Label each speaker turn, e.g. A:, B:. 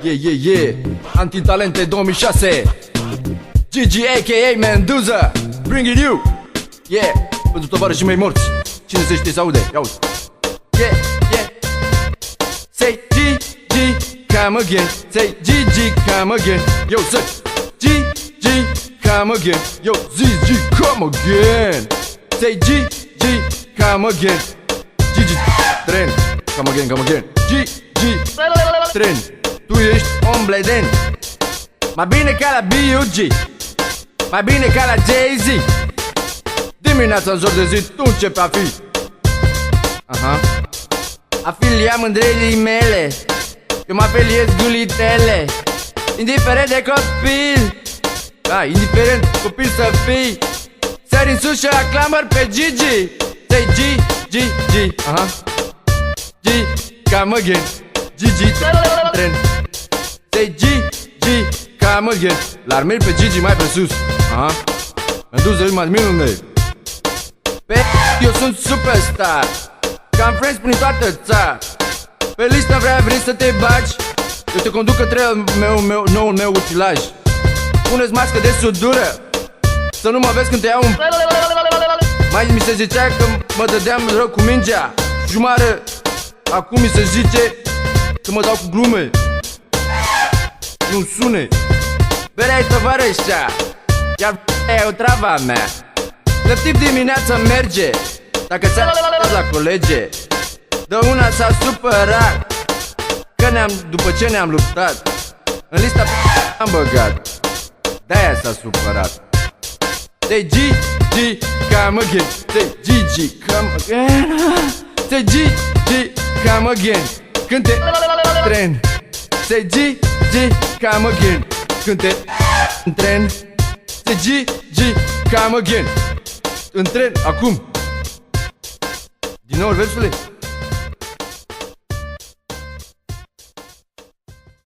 A: Yeah. Antitalente 2006. Gigi a.k.a. Mendoza, bringing you. Yeah, pentru tovarășii mei morți. Cine se știe să aude, ia uzi. Yeah. Say Gigi, come again. Say Gigi, come again. Yo, say Gigi, come again. Yo, Gigi, come again. Say Gigi, come again. Gigi, tren, come again. Gigi, tren. Tu ești om bleden. Mai bine ca la B.U.G, mai bine ca la Jay-Z. Dimineața în zor de zi tu începi a fi afilia mândrelii mele. Eu mă afiliez gulitele. Indiferent de copil, indiferent copil să fii, sări în sus și aclamăr pe Gigi. Say Gigi, Gigi, come again. Gigi, tren. Say Gigi, come again. L-ar merg pe Gigi mai pe sus. Mendoza, mai minune. Pe eu sunt superstar, că am friends prin toată țara. Pe listă vrei să te bagi, eu te conduc către noul meu utilaj. Pune-ți mască de sudură, să nu mă vezi când te iau Mai mi se zicea că mă dădeam rău cu mingea jumară. Acum mi se zice că mă dau cu glume. Nu sune. Berea-i tăvărășea, iar e o trava mea. De tip dimineața merge, dacă ți-a la colege. De una s-a supărat, că după ce ne-am luptat, în lista am băgat. De-aia s-a supărat. Say Gigi, come again. Say Gigi, come again. Say Gigi, come again. Cânte tren. Say Gigi, come again. Cânte în tren. Say Gigi, come again. În tren, acum. Din nou versule.